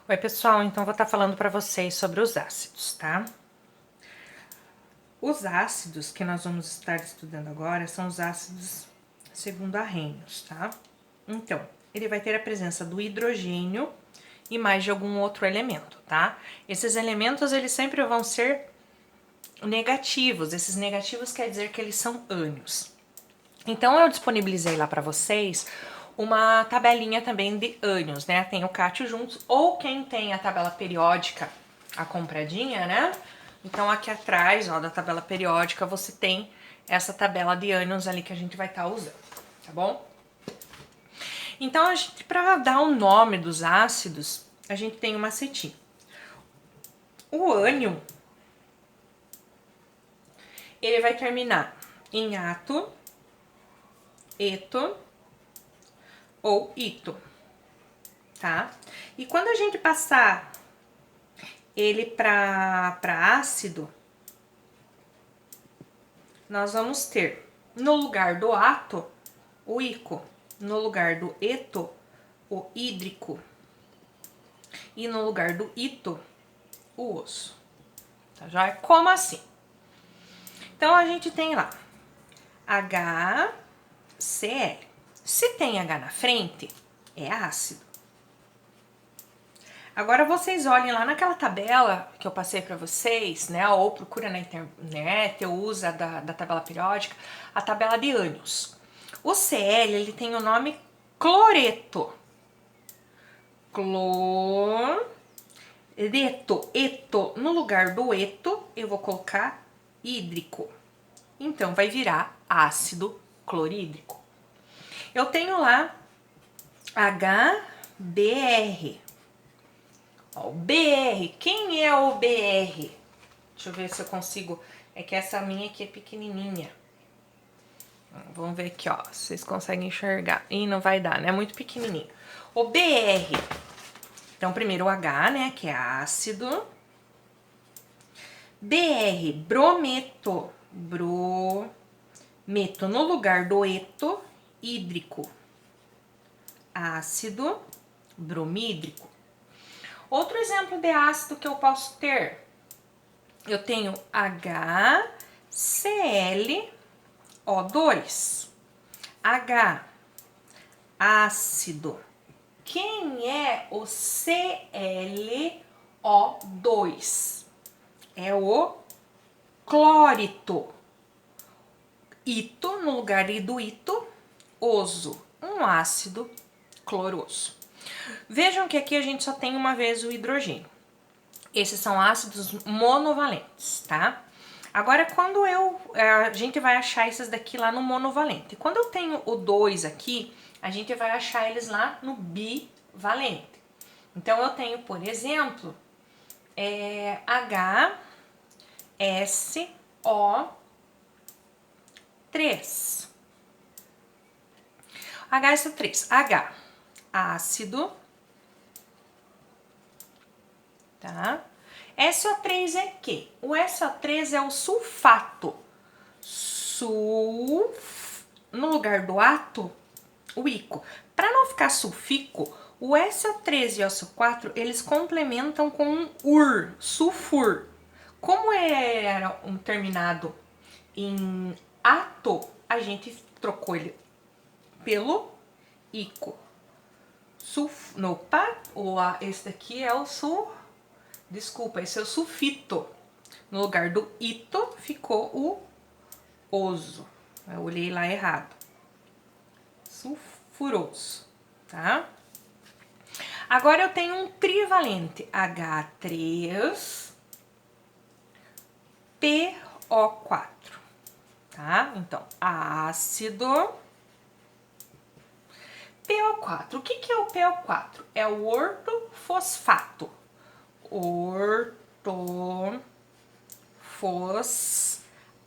Oi, pessoal, então vou estar falando para vocês sobre os ácidos, tá? Os ácidos que nós vamos estar estudando agora são os ácidos segundo Arrhenius, tá? Então, ele vai ter a presença do hidrogênio e mais de algum outro elemento, tá? Esses elementos, eles sempre vão ser negativos. Esses negativos quer dizer que eles são ânions. Então, eu disponibilizei lá para vocês uma tabelinha também de ânions, né? Tem o cátio juntos, ou quem tem a tabela periódica, a compradinha, né? Então, aqui atrás, ó, da tabela periódica, você tem essa tabela de ânions ali que a gente vai estar usando, tá bom? Então, a gente, para dar o nome dos ácidos, a gente tem uma setinha. O ânion, ele vai terminar em ato, eto ou ito, tá? E quando a gente passar ele para ácido, nós vamos ter no lugar do ato o ico, no lugar do eto o hídrico e no lugar do ito o osso. Tá já? Como assim? Então a gente tem lá HCl. Se tem H na frente, é ácido. Agora vocês olhem lá naquela tabela que eu passei para vocês, né? Ou procura na internet, ou usa da tabela periódica, a tabela de ânions. O Cl, ele tem o nome cloreto. Cloreto. Eto. No lugar do eto, eu vou colocar hídrico. Então, vai virar ácido clorídrico. Eu tenho lá HBr. Ó, o BR, quem é o BR? Deixa eu ver se eu consigo. É que essa minha aqui é pequenininha. Vamos ver aqui, ó. Vocês conseguem enxergar. Ih, não vai dar, né? É muito pequenininho. O BR. Então, primeiro o H, né? Que é ácido. BR, brometo. Brometo. No lugar do eto, hídrico. Ácido bromídrico. Outro exemplo de ácido que eu posso ter, eu tenho HClO2. H, ácido. Quem é o ClO2? É o clórito. Ito, no lugar do ito, oso, um ácido cloroso. Vejam que aqui a gente só tem uma vez o hidrogênio. Esses são ácidos monovalentes, tá? Agora, quando a gente vai achar esses daqui lá no monovalente. Quando eu tenho o 2 aqui, a gente vai achar eles lá no bivalente. Então, eu tenho, por exemplo, HSO3. HSO3, H, ácido, tá? SO3 é que? O SO3 é o sulfato. No lugar do ato, o ico. Para não ficar sulfico, o SO3 e o SO4, eles complementam com um ur, sulfur. Como era um terminado em ato, a gente trocou ele pelo ico. Esse daqui é o Desculpa, esse é o sulfito. No lugar do ito, ficou o oso. Eu olhei lá errado. Sulfuroso, tá? Agora eu tenho um trivalente H3PO4, tá? Então, ácido PO4. O que é o PO4? É o ortofosfato.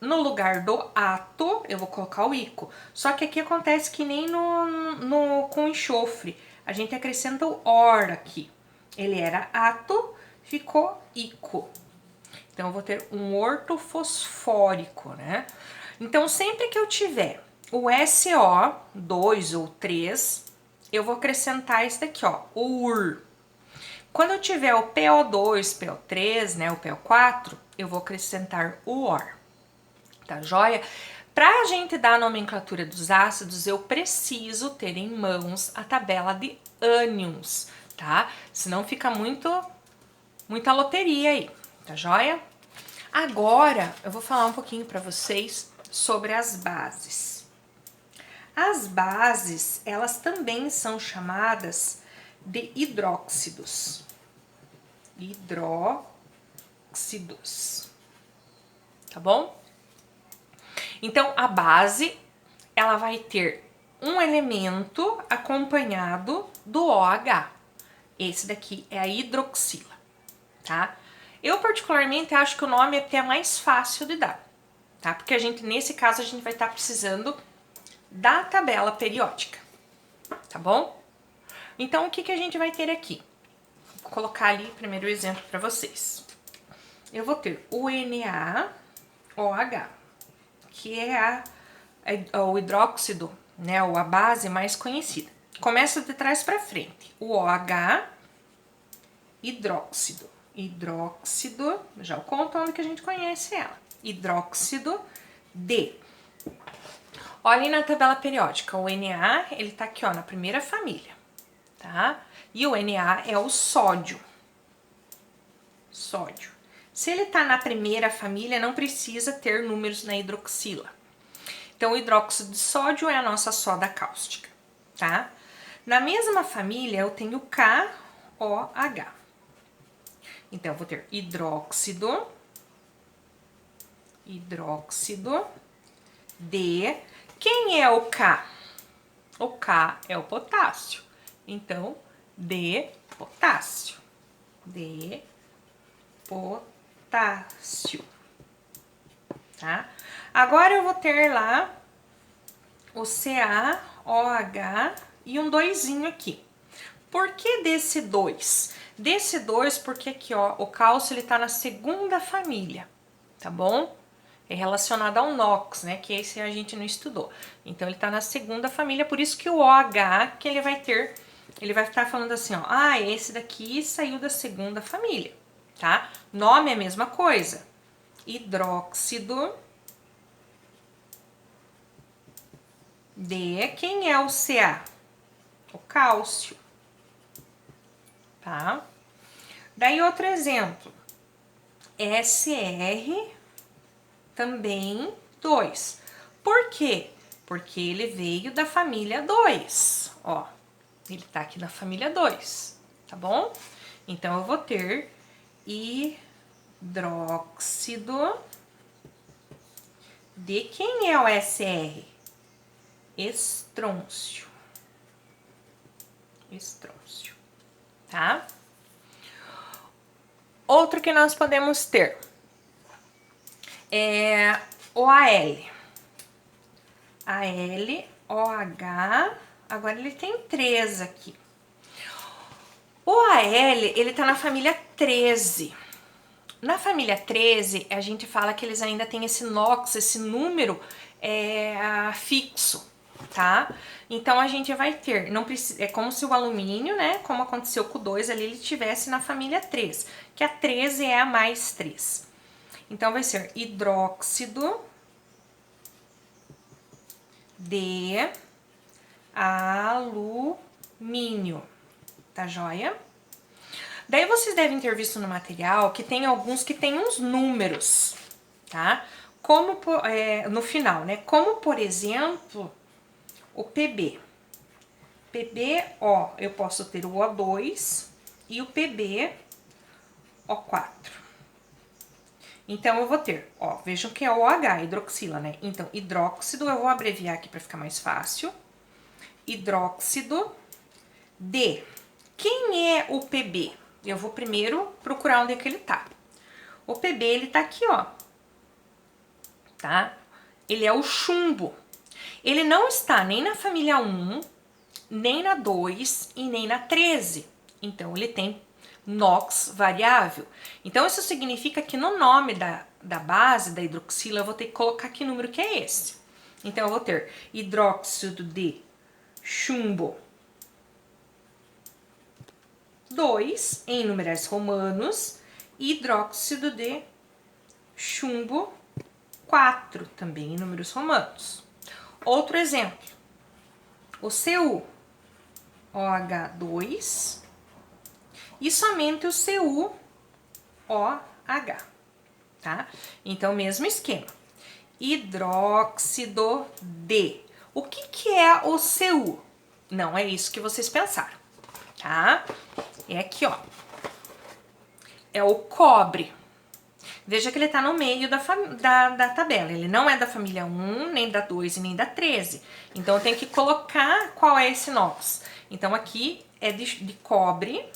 No lugar do ato, eu vou colocar o ico. Só que aqui acontece que nem com enxofre. A gente acrescenta o or aqui. Ele era ato, ficou ico. Então, eu vou ter um ortofosfórico, né? Então, sempre que eu tiver o SO2 ou 3, eu vou acrescentar esse daqui, ó, o UR. Quando eu tiver o PO2, PO3, né, o PO4, eu vou acrescentar o OR, tá joia? Pra gente dar a nomenclatura dos ácidos, eu preciso ter em mãos a tabela de ânions, tá? Senão fica muita loteria aí, tá joia? Agora, eu vou falar um pouquinho pra vocês sobre as bases. As bases, elas também são chamadas de hidróxidos. Hidróxidos. Tá bom? Então, a base, ela vai ter um elemento acompanhado do OH. Esse daqui é a hidroxila, tá? Eu, particularmente, acho que o nome é até mais fácil de dar, tá? Porque nesse caso, a gente vai estar precisando da tabela periódica, tá bom? Então, o que a gente vai ter aqui? Vou colocar ali primeiro o exemplo para vocês. Eu vou ter o NaOH, que é o hidróxido, né, ou a base mais conhecida. Começa de trás para frente. O OH, hidróxido. Hidróxido, já o compondo que a gente conhece ela. Hidróxido de. Olhem na tabela periódica, o Na, ele tá aqui, ó, na primeira família, tá? E o Na é o sódio. Sódio. Se ele tá na primeira família, não precisa ter números na hidroxila. Então, o hidróxido de sódio é a nossa soda cáustica, tá? Na mesma família, eu tenho KOH. Então, eu vou ter hidróxido de... Quem é o K? O K é o potássio. Então, de potássio. De potássio. Tá? Agora eu vou ter lá o CaOH e um doisinho aqui. Por que desse 2? Desse 2 porque aqui, ó, o cálcio ele tá na segunda família, tá bom? É relacionado ao NOx, né, que esse a gente não estudou. Então, ele tá na segunda família, por isso que o OH que ele vai ter, ele vai estar falando assim, ó, ah, esse daqui saiu da segunda família, tá? Nome é a mesma coisa. Hidróxido de... Quem é o Ca? O cálcio, tá? Daí, outro exemplo. Sr também 2. Por quê? Porque ele veio da família 2, ó. Ele tá aqui na família 2, tá bom? Então, eu vou ter hidróxido de... Quem é o Sr? Estrôncio. Estrôncio, tá? Outro que nós podemos ter é o Al. OH, agora ele tem 3 aqui. O Al, ele tá na família 13. Na família 13, a gente fala que eles ainda têm esse NOx, esse número fixo, tá? Então, a gente vai ter, não precisa, é como se o alumínio, né, como aconteceu com o 2 ali, ele estivesse na família 3, que a 13 é a mais 3. Então, vai ser hidróxido de alumínio, tá joia? Daí, vocês devem ter visto no material que tem alguns que tem uns números, tá? Como no final, né? Como, por exemplo, o PB. PB, ó, eu posso ter o O2 e o PB, O4. Então, eu vou ter, ó, vejam que é o OH, hidroxila, né? Então, hidróxido, eu vou abreviar aqui para ficar mais fácil. Hidróxido de... Quem é o PB? Eu vou primeiro procurar onde é que ele tá. O PB, ele tá aqui, ó. Tá? Ele é o chumbo. Ele não está nem na família 1, nem na 2 e nem na 13. Então, ele tem NOx variável. Então, isso significa que no nome da base, da hidroxila, eu vou ter que colocar que número que é esse. Então, eu vou ter hidróxido de chumbo 2 em numerais romanos, hidróxido de chumbo, 4 também em números romanos. Outro exemplo, o Cu, OH2 e somente o CuOH, tá? Então, mesmo esquema. Hidróxido de. O que é o Cu? Não é isso que vocês pensaram, tá? É aqui, ó. É o cobre. Veja que ele tá no meio da tabela. Ele não é da família 1, nem da 2 e nem da 13. Então, eu tenho que colocar qual é esse nós. Então, aqui é de cobre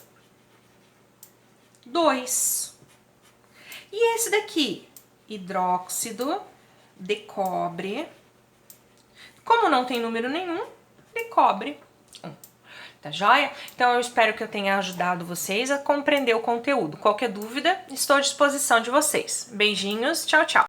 2. E esse daqui? Hidróxido de cobre. Como não tem número nenhum, de cobre 1. Tá joia? Então, eu espero que eu tenha ajudado vocês a compreender o conteúdo. Qualquer dúvida, estou à disposição de vocês. Beijinhos, tchau, tchau!